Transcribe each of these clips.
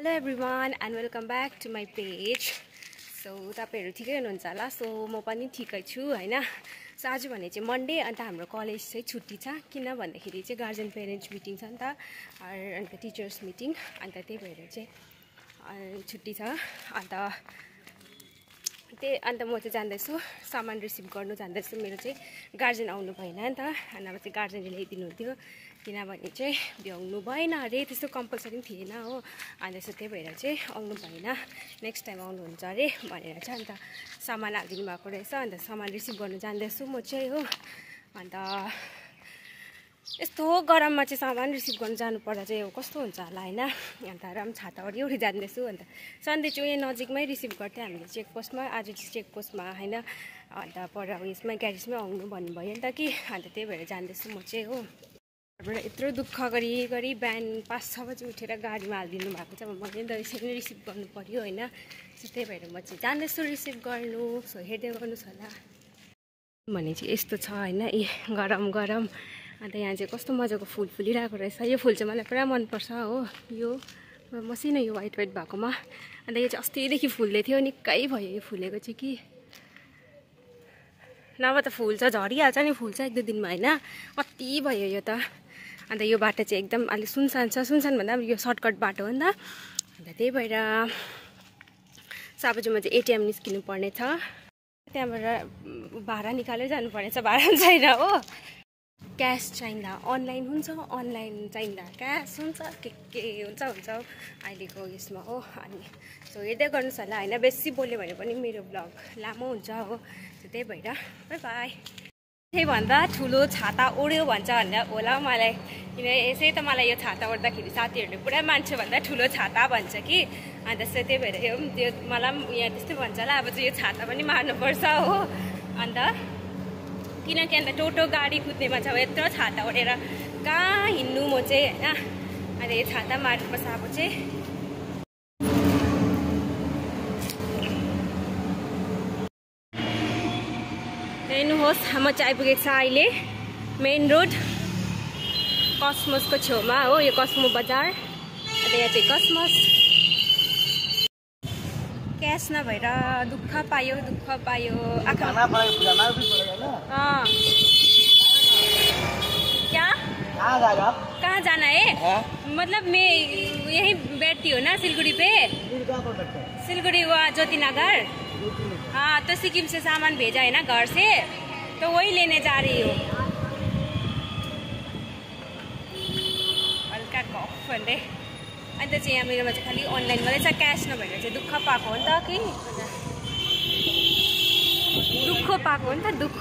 Hello everyone and welcome back to my page. So तपाईहरु ठिकै हुनुहुन्छ होला. So म पनि ठिकै छु हैन. So आज भने चाहिँ मन्डे अन्त हाम्रो कलेज चाहिँ छुट्टी छ किन भन्दाखेरि चाहिँ गार्जियन पेरेन्ट्स मिटिङ छ नि त अन्त टिचर्स मिटिङ अन्त त्यही भएर चाहिँ छुट्टी छ अन्त म चाहिँ जान्दैछु सामान रिसिभ गर्नु जान्दैछु. मेरो चाहिँ गार्जियन आउनु भएन नि त अनि चाहिँ गार्जियनले ल्याइदिनु हुन्थ्यो किनभने चाहिँ भ्याउनु भएन अरे त्यस्तो कम्पलसरी थिएन हो. अन्त त्यही भएर चाहिँ आउनु भएन, नेक्स्ट टाइम आउनुहुन्छ अरे भनेर चाहिँ अन्त सामान हालिदिनु भएको रहेछ. अन्त सामान रिसिभ गर्नु जान्दैछु म चाहिँ हो. अन्त यस्तो गरममा चाहिँ सामान रिसिभ गर्नु जानु पर्दा चाहिँ कस्तो हुन्छ होला हैन. अन्त राम छाता ओरी जान्दैछु. अन्त सन्डे चाहिँ यहाँ नजिकमै रिसिभ गर्थ्यो हामीले चेकपोस्टमा. आज चाहिँ चेकपोस्टमा हैन अन्त पर उयसमै ग्यारेजमै आउनु भन्नुभयो नि त कि अन्त त्यही भएर जान्दैछु म चाहिँ हो. यत्रो दुःख गरी बिहान 5-6 बजी उठेर गाडीमा हालिदिनु भएको छ. मैले त यसरी नै रिसिभ गर्नु पर्यो हैन. त्यही भएर म चाहिँ जान्दैछु रिसिभ गर्नु. सो हेर्दै गर्नुहोस् होला. भने चाहिँ यस्तो छ हैन, गरम अन्त यहाँ चाहिँ कस्तो मजाको फुल फुलिरहेको रहेछ. यो फुल चाहिँ मलाई पुरा मनपर्छ हो. यो मसिनो यो वाइट भएकोमा अन्त यो चाहिँ अस्तिदेखि फुल्दै थियो, निकै भयो यो फुलेको चाहिँ कि. नभए त फुल चाहिँ झरिहाल्छ नि, फुल चाहिँ 1-2 दिनमा हैन. कति भयो यो त. अन्त यो बाटो चाहिँ एकदम अलि सुनसान छ. सुनसान भन्दा यो सर्टकट बाटो हो नि त. अन्त त्यही भएर साबुजुमा चाहिँ एटिएम निस्किनु पर्ने छ. त्यहाँबाट भाडा निकालेर जानु पर्ने छ. भाडा छैन हो. क्यास चाहिँदा अनलाइन हुन्छ, अनलाइन चाहिँदा क्यास हुन्छ, के हुन्छ अहिलेको यसमा हो. अनि सो हेर्दै गर्नुहोस् होला हैन. बेसी बोल्यो भने पनि मेरो ब्लग लामो हुन्छ हो. त्यही भएर बाई बाई. त्यही भन्दा ठुलो छाता ओढ्यो भन्छ भन्दा होला मलाई, किन यसै त मलाई यो छाता ओढ्दाखेरि साथीहरूले पुरा मान्छे भन्दा ठुलो छाता भन्छ कि. अन्त त्यही भएर यो मलाई पनि यहाँ त्यस्तै भन्छ होला. अब चाहिँ यो छाता पनि मार्नुपर्छ हो. अन्त किनकि अन्त टोटो गाडी कुद्नेमा छ यत्रो छाता ओढेर कहाँ हिँड्नु म चाहिँ हैन. अन्त यो छाता मार्नुपर्छ अब चाहिँ. हेर्नुहोस् म चाहिँ आइपुगेको छ अहिले मेन रोड कसमसको छेउमा हो. यो कसमो बजार. अन्त यहाँ चाहिँ कसमस. क्यास नभएर दुःख पायो क्या कहाँ जाना है? मतलब मैं यही बैठती हूँ ना सिलगुड़ी पे. सिलगुड़ी वहाँ ज्योति नगर. हाँ तो सिक्किम से सामान भेजा है ना घर से, तो वही लेने जा रही हूँ. हल्का कफ भन्दै. अन्त चाहिँ यहाँ मेरोमा चाहिँ खालि अनलाइन मात्रै छ, क्यास नभएर चाहिँ दुःख पाएको हो नि त कि. दुःख पाएको हो नि त, दुःख.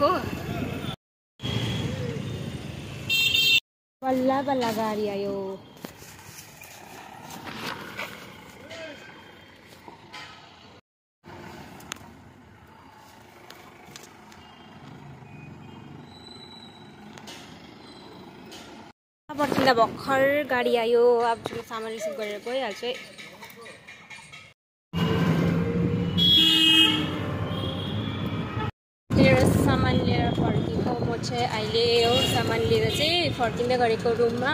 बल्ल गाडी आयो. पर्खिँदा भर्खर गाडी आयो. अब चाहिँ सामान रिसिभ गरेर गइहाल्छु है. मेरो सामान लिएर फर्केको म चाहिँ अहिले हो. सामान लिएर चाहिँ फर्किँदै गरेको रुममा.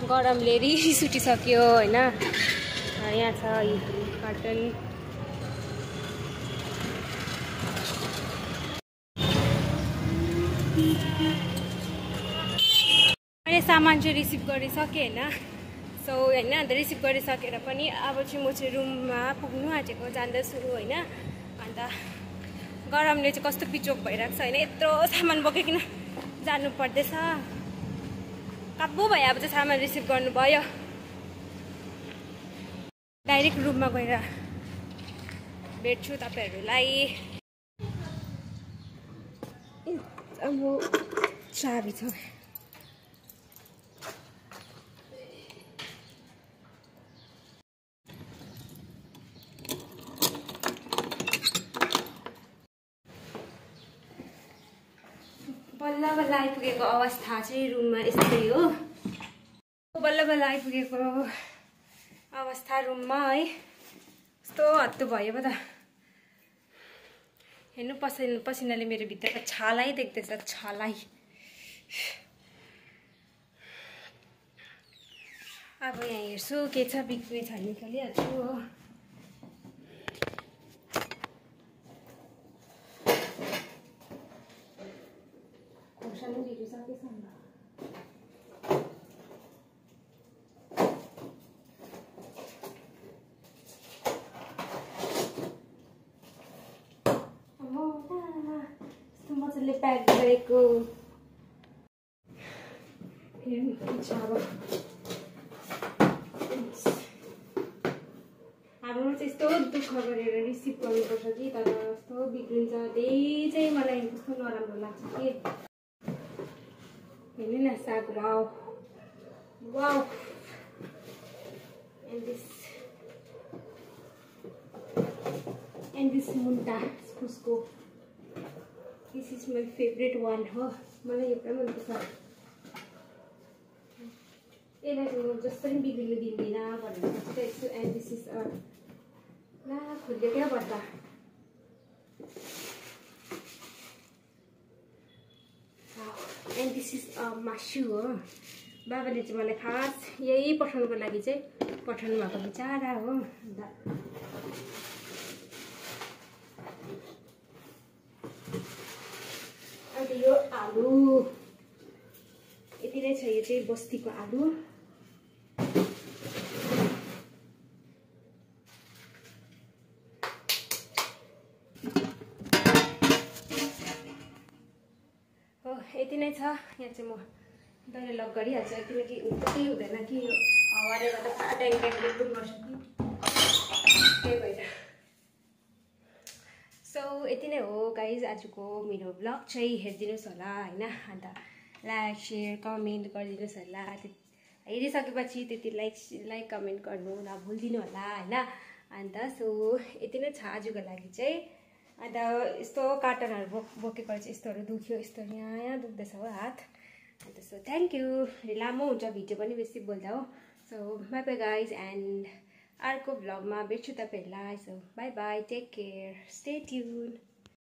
गरमले रिस उठिसक्यो होइन. यहाँ छ कार्टन. सामान चाहिँ रिसिभ गरिसकेँ होइन. सो होइन अन्त रिसिभ गरिसकेर पनि अब चाहिँ म चाहिँ रुममा पुग्नु आँटेको जान्दैछु होइन. अन्त गरमले चाहिँ कस्तो पिचोक भइरहेको छ होइन. यत्रो सामान बोकिकन जानु पर्दैछ. काबु भयो. अब चाहिँ सामान रिसिभ गर्नुभयो. डाइरेक्ट रुममा गएर भेट्छु तपाईँहरूलाई. अब चाबी छ. बल्ल आइपुगेको अवस्था चाहिँ रुममा यस्तै हो. बल्ल आइपुगेको अवस्था रुममा है. यस्तो हत्तु भयो पो त. हेर्नु पसिनाले मेरो भित्रको छालै देख्दैछ. छालै अब यहाँ हेर्छु के छ बिक्री छ निकालिहाल्छु हो। खोर्सानी बिग्रिसकेछ नि त। मजाले प्याक गरेको हेर्नु के छ अब। हाम्रो चाहिँ यस्तो दुःख गरेर रिसिभ गर्नुपर्छ कि तर यस्तो बिग्रिन्छ त्यही चाहिँ मलाई कस्तो नराम्रो लाग्छ कि। हेर्नु न साग वाउ वाउ एन्ड दिस मुन्टा इस्कुसको this is my favourite one हो। मलाई यो पुरा मनपर्छ। यसलाई म जसरी बिग्रिनु दिँदिनँ भनेर चाहिँ यस्तो एन्ड दिस इज ला खुल्यो क्या बट्टा। एन्ड दिस इज मासु हो। बाबाले चाहिँ मलाई खास यही पठाउनुको लागि चाहिँ पठाउनु भएको बिचारा हो। अन्त यो आलु यति नै छ। यो चाहिँ बस्तीको आलु। हो यति नै छ। यहाँ चाहिँ म दही लक गरिहाल्छु किनकि केही हुँदैन कि यो हावाले गर्दा पुरा ट्याङ ट्याङ गर्छ कि त्यही भएर। सो यति नै हो गाइज आजको मेरो ब्लग चाहिँ हेरिदिनुहोस् होला होइन। अन्त लाइक सेयर कमेन्ट गरिदिनुहोस् होला। हेरिसकेपछि त्यति लाइक कमेन्ट गर्नु नभुलिदिनु होला होइन। अन्त सो यति नै छ आजको लागि चाहिँ। अन्त यस्तो कार्टनहरू बोकेको चाहिँ यस्तोहरू दुख्यो। यस्तो यहाँ दुख्दैछ हो हात। अन्त सो थ्याङ्क यू। लामो हुन्छ भिडियो पनि बेसी बोल्दा हो। So bye bye guys and अर्को भ्लगमा भेट्छु तपाईँहरूलाई। So bye bye take care stay tune.